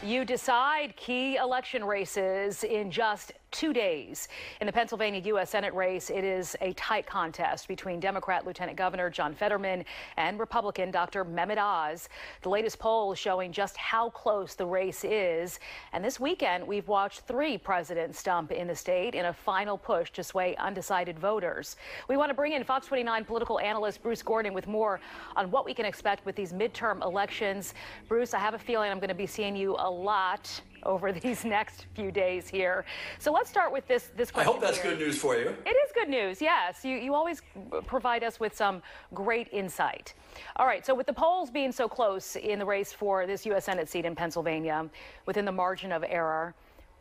You decide key election races in just 2 days. In the Pennsylvania U.S. Senate race, it is a tight contest between Democrat Lieutenant Governor John Ftterman and Republican Dr. Mehmet Oz. The latest poll showing just how close the race is. And this weekend, we've watched 3 presidents stump in the state in a final push to sway undecided voters. We want to bring in Fox 29 political analyst Bruce Gordon with more on what we can expect with these midterm elections. Bruce, I have a feeling I'm going to be seeing you a lot over these next few days here. So let's start with this question. I hope that's here. Good news for you. It is good news, yes. You always provide us with some great insight. All right, so with the polls being so close in the race for this U.S. Senate seat in Pennsylvania, within the margin of error,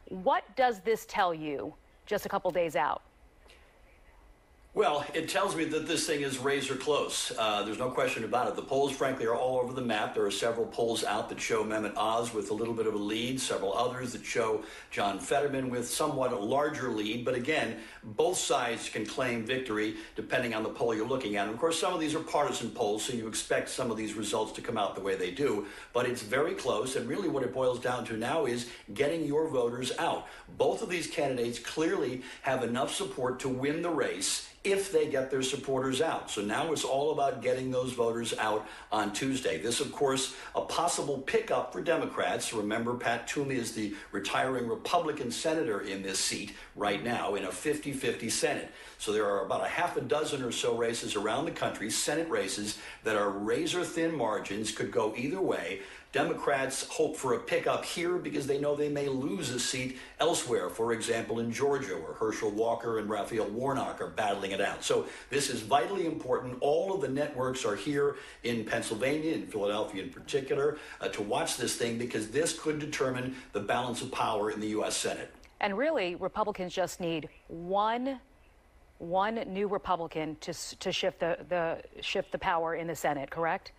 what does this tell you just a couple days out? Well, it tells me that this thing is razor close. There's no question about it. The polls, frankly, are all over the map. There are several polls out that show Mehmet Oz with a little bit of a lead, several others that show John Ftterman with somewhat a larger lead. But again, both sides can claim victory depending on the poll you're looking at. And of course, some of these are partisan polls, so you expect some of these results to come out the way they do. But it's very close, and really what it boils down to now is getting your voters out. Both of these candidates clearly have enough support to win the race if they get their supporters out. So now it's all about getting those voters out on Tuesday. This, of course, a possible pickup for Democrats. Remember, Pat Toomey is the retiring Republican senator in this seat right now in a 50-50 Senate. So there are about a half a dozen or so races around the country, Senate races, that are razor-thin margins, could go either way. Democrats hope for a pickup here because they know they may lose a seat elsewhere, for example, in Georgia, where Herschel Walker and Raphael Warnock are battling it out. So this is vitally important. All of the networks are here in Pennsylvania, in Philadelphia in particular, to watch this thing because this could determine the balance of power in the U.S. Senate. And really, Republicans just need one new Republican to shift the power in the Senate, correct?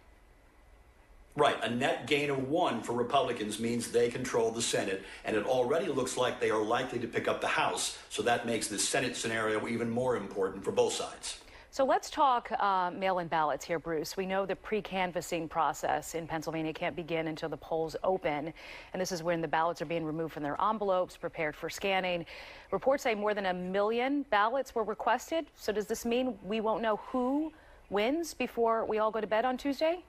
Right. A net gain of 1 for Republicans means they control the Senate, and it already looks like they are likely to pick up the House, so that makes the Senate scenario even more important for both sides. So let's talk mail-in ballots here, Bruce. We know the pre-canvassing process in Pennsylvania can't begin until the polls open, and this is when the ballots are being removed from their envelopes, prepared for scanning. Reports say more than 1 million ballots were requested. So does this mean we won't know who wins before we all go to bed on Tuesday?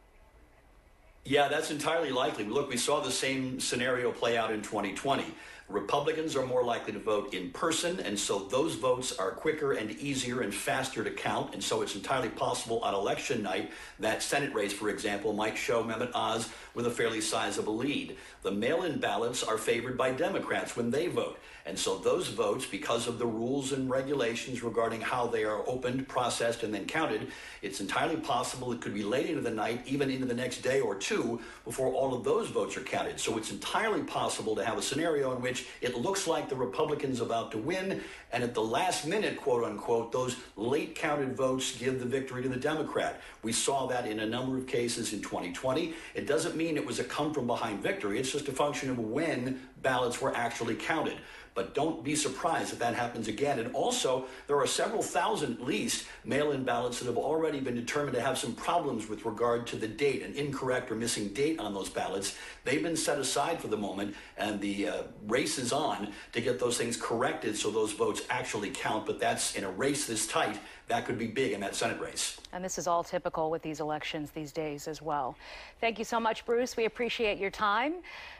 Yeah, that's entirely likely. Look, we saw the same scenario play out in 2020. Republicans are more likely to vote in person, and so those votes are quicker and easier and faster to count. And so it's entirely possible on election night that Senate race, for example, might show Mehmet Oz with a fairly sizable lead. The mail-in ballots are favored by Democrats when they vote. And so those votes, because of the rules and regulations regarding how they are opened, processed, and then counted, it's entirely possible it could be late into the night, even into the next day or two, before all of those votes are counted. So it's entirely possible to have a scenario in which it looks like the Republicans are about to win, and at the last minute, quote unquote, those late counted votes give the victory to the Democrat. We saw that in a number of cases in 2020. It doesn't mean it was a come from behind victory. It's just a function of when ballots were actually counted. But don't be surprised if that happens again. And also, there are several thousand, at least, mail-in ballots that have already been determined to have some problems with regard to the date, an incorrect or missing date on those ballots. They've been set aside for the moment, and the race is on to get those things corrected so those votes actually count. But that's in a race this tight. That could be big in that Senate race. And this is all typical with these elections these days as well. Thank you so much, Bruce. We appreciate your time.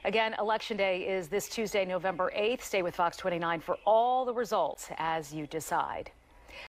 Again, Election Day is this Tuesday, November 8th. Stay with Fox 29 for all the results as you decide.